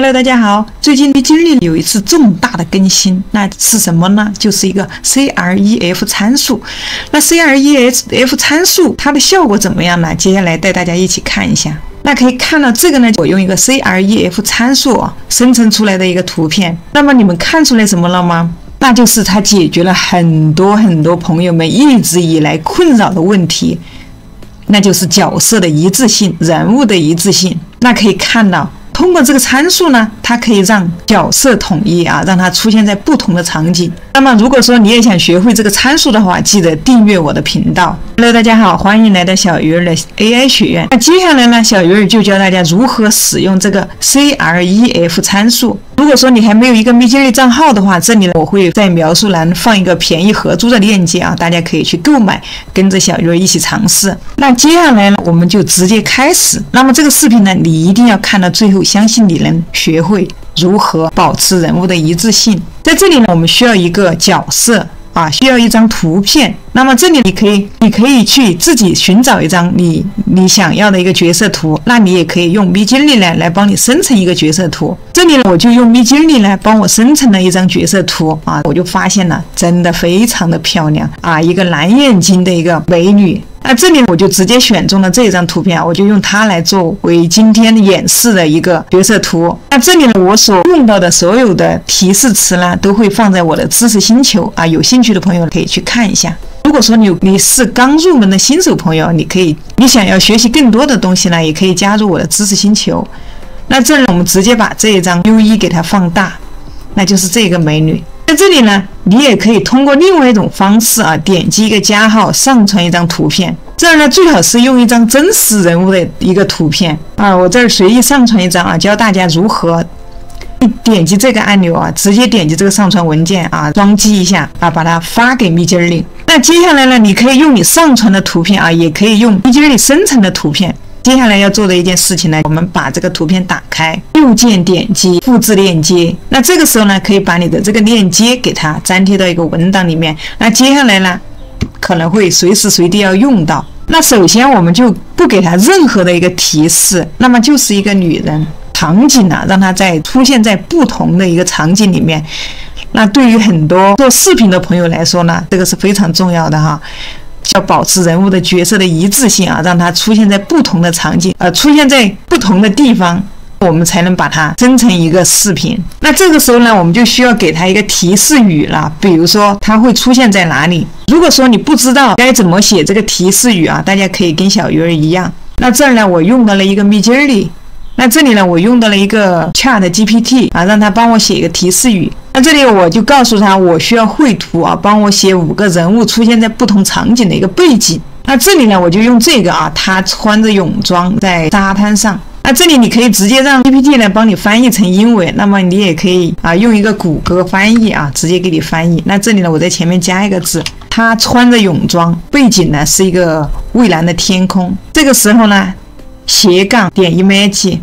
Hello， 大家好。最近的经历有一次重大的更新，那是什么呢？就是一个 CREF 参数。那 CREF 参数它的效果怎么样呢？接下来带大家一起看一下。那可以看到这个呢，我用一个 CREF 参数生成出来的一个图片。那么你们看出来什么了吗？那就是它解决了很多朋友们一直以来困扰的问题，那就是角色的一致性、人物的一致性。那可以看到，通过这个参数呢，它可以让角色统一让它出现在不同的场景。那么如果说你也想学会这个参数的话，记得订阅我的频道。Hello， 大家好，欢迎来到小鱼儿的 AI 学院。那接下来呢，小鱼儿就教大家如何使用这个 CREF 参数。如果说你还没有一个密接力账号的话，这里呢我会在描述栏放一个便宜合租的链接大家可以去购买，跟着小鱼儿一起尝试。那接下来呢，我们就直接开始。那么这个视频呢，你一定要看到最后，相信你能学会如何保持人物的一致性。在这里呢，我们需要一个角色需要一张图片。那么这里你可以去自己寻找一张你想要的一个角色图，那你也可以用 Midjourney 来帮你生成一个角色图。这里呢，我就用 Midjourney 来帮我生成了一张角色图我就发现了真的非常的漂亮一个蓝眼睛的一个美女。那这里我就直接选中了这张图片我就用它来作为今天演示的一个角色图。那这里呢，我所用到的所有的提示词呢，都会放在我的知识星球有兴趣的朋友可以去看一下。如果说你是刚入门的新手朋友，你想要学习更多的东西呢，也可以加入我的知识星球。那这里我们直接把这一张 U1 给它放大，那就是这个美女。在这里呢，你也可以通过另外一种方式点击一个加号，上传一张图片。这样呢，最好是用一张真实人物的一个图片我这儿随意上传一张教大家如何点击这个按钮直接点击这个上传文件装机一下把它发给 Midjourney。那接下来呢，你可以用你上传的图片也可以用 Midjourney 生成的图片。接下来要做的一件事情呢，我们把这个图片打开，右键点击复制链接。那这个时候呢，可以把你的这个链接给它粘贴到一个文档里面。那接下来呢，可能会随时随地要用到。那首先我们就不给它任何的一个提示，那么就是一个女人场景让它出现在不同的一个场景里面。那对于很多做视频的朋友来说呢，这个是非常重要的要保持人物的角色的一致性让它出现在不同的场景出现在不同的地方，我们才能把它生成一个视频。那这个时候呢，我们就需要给它一个提示语了，比如说它会出现在哪里。如果说你不知道该怎么写这个提示语大家可以跟小鱼儿一样。那这儿呢，我用到了一个 Midjourney。那这里呢，我用到了一个 ChatGPT让他帮我写一个提示语。那这里我就告诉他，我需要绘图帮我写5个人物出现在不同场景的一个背景。那这里呢，我就用这个他穿着泳装在沙滩上。那这里你可以直接让 GPT 来帮你翻译成英文，那么你也可以用一个谷歌翻译直接给你翻译。那这里呢，我在前面加一个字，他穿着泳装，背景呢是一个蔚蓝的天空。这个时候呢，斜杠点 image，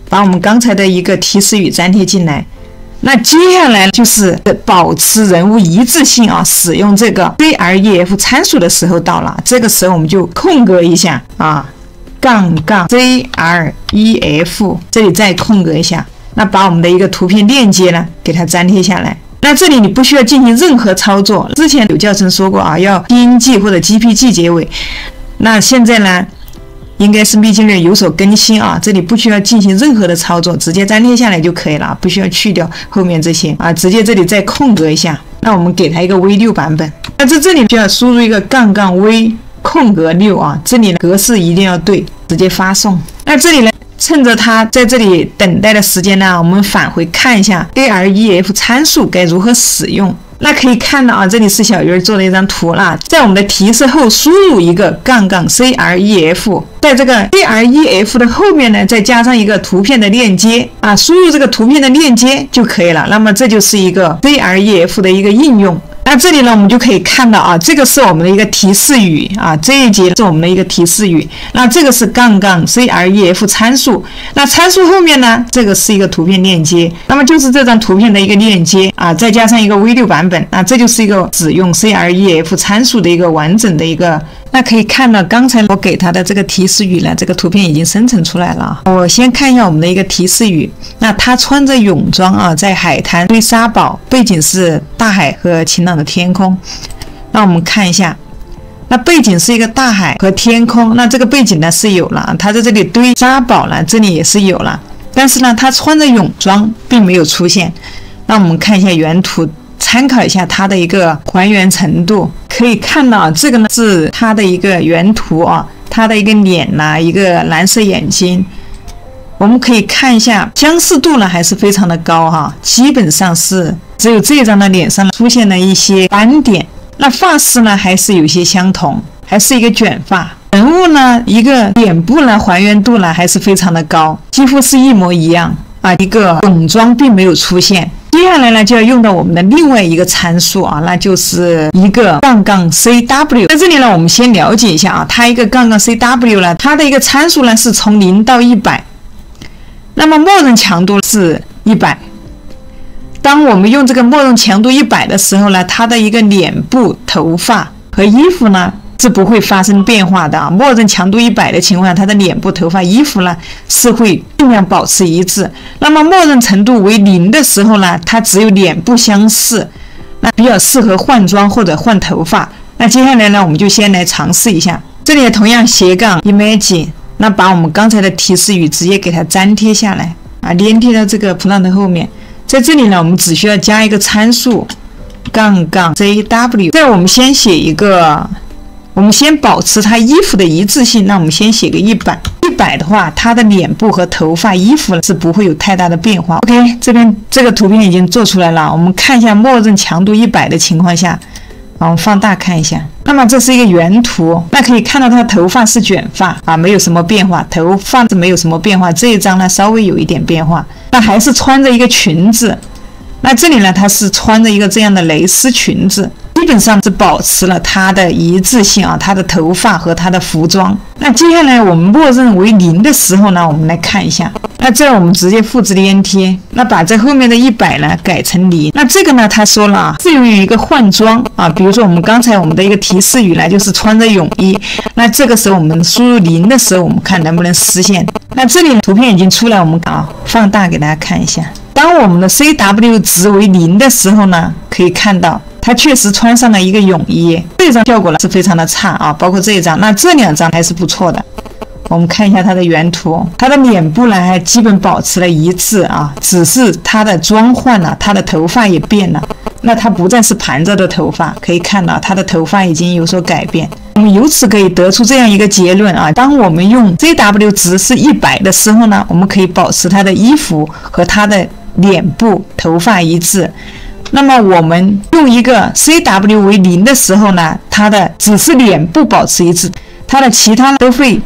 把我们刚才的一个提示语粘贴进来。那接下来就是保持人物一致性使用这个 CREF 参数的时候到了。这个时候我们就空格一下杠 CREF， 这里再空格一下，那把我们的一个图片链接呢给它粘贴下来。那这里你不需要进行任何操作，之前有教程说过要 PNG 或者 GPG 结尾。那现在呢，应该是Midjourney有所更新这里不需要进行任何的操作，直接粘贴下来就可以了，不需要去掉后面这些直接这里再空格一下。那我们给它一个 V6 版本。那这里就要输入一个V空格6这里格式一定要对，直接发送。那这里呢，趁着它在这里等待的时间呢，我们返回看一下 CREF 参数该如何使用。那可以看到这里是小鱼儿做的一张图啦，在我们的提示后输入一个CREF， 在这个 CREF 的后面呢，再加上一个图片的链接输入这个图片的链接就可以了。那么这就是一个 CREF 的一个应用。那这里呢，我们就可以看到这个是我们的一个提示语这一节是我们的一个提示语。那这个是CREF 参数。那参数后面呢，这个是一个图片链接，那么就是这张图片的一个链接再加上一个 V6 版本，那这就是一个使用 CREF 参数的一个完整的一个那可以看到，刚才我给它的这个提示语呢，这个图片已经生成出来了。我先看一下我们的一个提示语。那他穿着泳装啊，在海滩堆沙堡，背景是大海和晴朗的天空。那我们看一下，那背景是一个大海和天空，那这个背景呢是有了，他在这里堆沙堡呢，这里也是有了，但是呢，他穿着泳装并没有出现。那我们看一下原图，参考一下它的一个还原程度，可以看到这个呢是它的一个原图啊，它的一个脸呐，一个蓝色眼睛，我们可以看一下相似度呢还是非常的高哈，基本上是只有这张的脸上出现了一些斑点，那发饰呢还是有些相同，还是一个卷发。人物呢一个脸部呢还原度呢还是非常的高，几乎是一模一样啊，一个泳装并没有出现。接下来呢，就要用到我们的另外一个参数啊，那就是一个杠杠 CW。在这里呢，我们先了解一下啊，它一个杠杠 CW 呢，它的一个参数呢是从0到100，那么默认强度是100。当我们用这个默认强度100的时候呢，它的一个脸部、头发和衣服呢是不会发生变化的啊。默认强度100的情况下，它的脸部、头发、衣服呢是会尽量保持一致。那么默认程度为0的时候呢，它只有脸部相似，那比较适合换装或者换头发。那接下来呢，我们就先来尝试一下。这里同样斜杠 image， 那把我们刚才的提示语直接给它粘贴下来啊，粘贴到这个 prompt 后面。在这里呢，我们只需要加一个参数杠杠 CW。这我们先写一个。我们先保持它衣服的一致性，那我们先写个100的话，它的脸部和头发、衣服是不会有太大的变化。OK， 这边这个图片已经做出来了，我们看一下默认强度100的情况下，我们放大看一下。那么这是一个原图，那可以看到它头发是卷发啊，没有什么变化，头发是没有什么变化。这一张呢稍微有一点变化，那还是穿着一个裙子。那这里呢，它是穿着一个这样的蕾丝裙子。基本上是保持了它的一致性啊，它的头发和它的服装。那接下来我们默认为0的时候呢，我们来看一下。那这我们直接复制粘贴，那把这后面的100呢改成0。那这个呢，他说了适用于一个换装啊，比如说我们刚才我们的一个提示语呢，就是穿着泳衣。那这个时候我们输入0的时候，我们看能不能实现。那这里图片已经出来，我们放大给大家看一下。当我们的 CW 值为0的时候呢，可以看到它确实穿上了一个泳衣，这张效果呢是非常的差啊，包括这一张，那这2张还是不错的。我们看一下它的原图，它的脸部呢还基本保持了一致啊，只是它的妆换了，它的头发也变了，那它不再是盘着的头发，可以看到它的头发已经有所改变。我们由此可以得出这样一个结论啊，当我们用 CW 值是100的时候呢，我们可以保持它的衣服和它的脸部、头发一致。那么我们用一个 CW 为0的时候呢，它的只是脸部保持一致，它的其他都会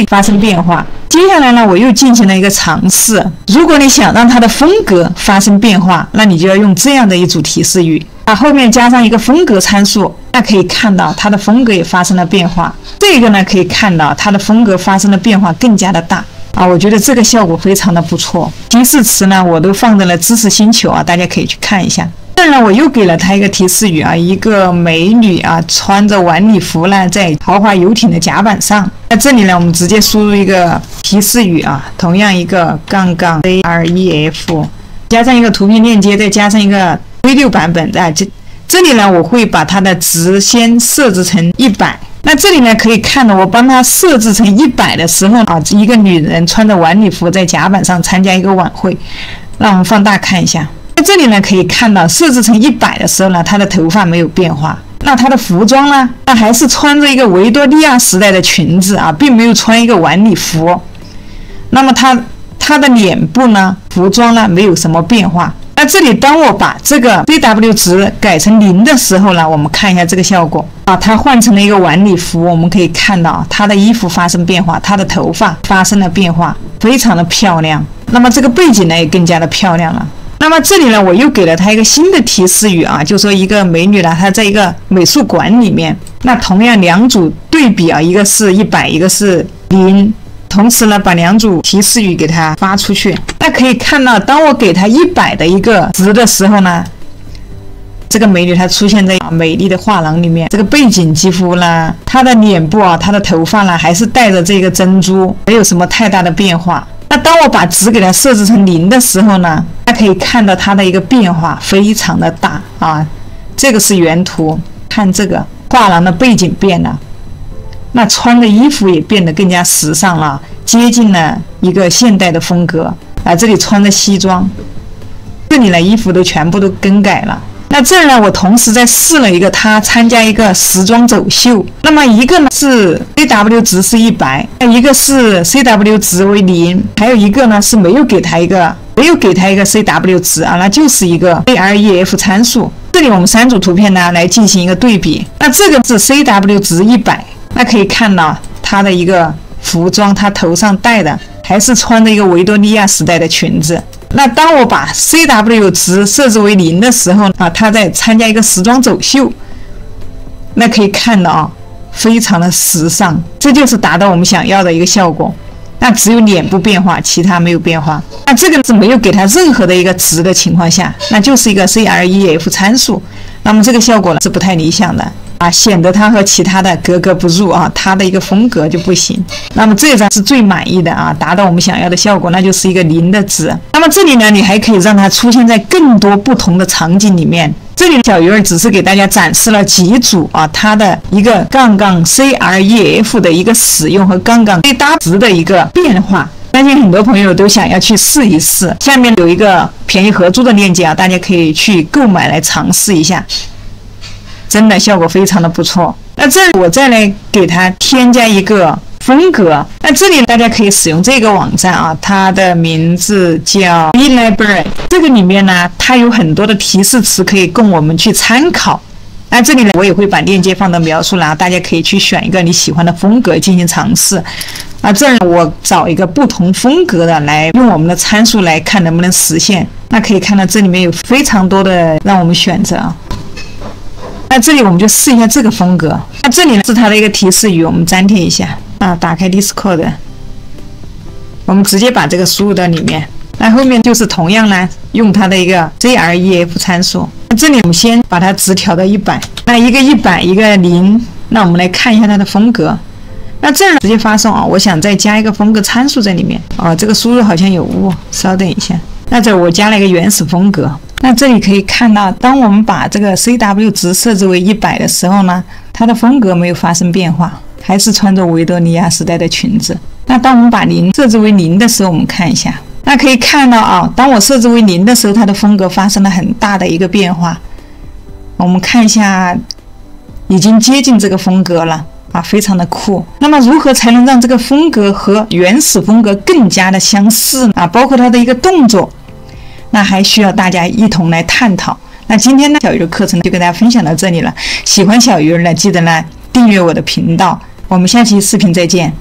发生变化。接下来呢，我又进行了一个尝试。如果你想让它的风格发生变化，那你就要用这样的一组提示语，把后面加上一个风格参数，那可以看到它的风格也发生了变化。这个呢，可以看到它的风格发生的变化更加的大。我觉得这个效果非常的不错。提示词呢，我都放在了知识星球啊，大家可以去看一下。当然，我又给了它一个提示语啊，一个美女啊，穿着晚礼服呢，在豪华游艇的甲板上。那这里呢，我们直接输入一个提示语啊，同样一个杠杠 CREF， 加上一个图片链接，再加上一个V6版本啊。这里呢，我会把它的值先设置成100。那这里呢，可以看到我帮它设置成100的时候啊，一个女人穿着晚礼服在甲板上参加一个晚会。让我们放大看一下，在这里呢可以看到设置成100的时候呢，她的头发没有变化。那她的服装呢，那还是穿着一个维多利亚时代的裙子啊，并没有穿一个晚礼服。那么她的脸部呢，服装呢没有什么变化。那这里当我把这个 CW 值改成0的时候呢，我们看一下这个效果啊，它换成了一个晚礼服，我们可以看到它的衣服发生变化，它的头发发生了变化，非常的漂亮。那么这个背景呢也更加的漂亮了。那么这里呢，我又给了它一个新的提示语啊，就说一个美女呢，她在一个美术馆里面，那同样2组对比啊，一个是100，一个是0。同时呢，把2组提示语给它发出去。那可以看到，当我给它100的一个值的时候呢，这个美女她出现在美丽的画廊里面，这个背景几乎呢，她的脸部啊，她的头发呢，还是带着这个珍珠，没有什么太大的变化。那当我把值给它设置成0的时候呢，大家可以看到它的一个变化非常的大啊。这个是原图，看这个画廊的背景变了，那穿的衣服也变得更加时尚了，接近了一个现代的风格啊。这里穿着西装，这里呢衣服都全部都更改了。那这儿呢，我同时在试了一个他参加一个时装走秀，那么一个呢是 CW 值是100，一个是 CW 值为0，还有一个呢是没有给他一个 CW 值啊，那就是一个 AREF 参数。这里我们3组图片呢来进行一个对比，那这个是 CW 值100，那可以看到他的一个服装，他头上戴的还是穿着一个维多利亚时代的裙子。那当我把 CW 值设置为0的时候啊，他在参加一个时装走秀，那可以看到啊，非常的时尚，这就是达到我们想要的一个效果。那只有脸部变化，其他没有变化。那这个是没有给它任何的一个值的情况下，那就是一个 CREF 参数。那么这个效果呢是不太理想的啊，显得它和其他的格格不入啊，它的一个风格就不行。那么这张是最满意的啊，达到我们想要的效果，那就是一个0的值。那么这里呢，你还可以让它出现在更多不同的场景里面。这里小鱼儿只是给大家展示了几组啊，它的一个杠杠 CREF 的一个使用和杠杠 CW 值的一个变化。相信很多朋友都想要去试一试。下面有一个便宜合租的链接啊，大家可以去购买来尝试一下，真的效果非常的不错。那这里我再来给它添加一个风格，那这里大家可以使用这个网站啊，它的名字叫 eLibrary。这个里面呢，它有很多的提示词可以供我们去参考。那这里呢，我也会把链接放到描述栏，大家可以去选一个你喜欢的风格进行尝试。那这儿我找一个不同风格的来用我们的参数来看能不能实现。那可以看到这里面有非常多的让我们选择啊。那这里我们就试一下这个风格。那这里呢是它的一个提示语，我们粘贴一下啊，打开 Discord， 我们直接把这个输入到里面。那后面就是同样呢，用它的一个 CREF 参数。那这里我们先把它值调到100，那一个100，一个0。那我们来看一下它的风格。那这儿直接发送啊，我想再加一个风格参数在里面啊，这个输入好像有误，稍等一下。那这我加了一个原始风格。那这里可以看到，当我们把这个 CW 值设置为100的时候呢，它的风格没有发生变化，还是穿着维多利亚时代的裙子。那当我们把0设置为0的时候，我们看一下，那可以看到啊，当我设置为0的时候，它的风格发生了很大的一个变化。我们看一下，已经接近这个风格了啊，非常的酷。那么如何才能让这个风格和原始风格更加的相似啊？包括它的一个动作，那还需要大家一同来探讨。那今天呢，小鱼的课程就跟大家分享到这里了。喜欢小鱼呢，记得呢订阅我的频道。我们下期视频再见。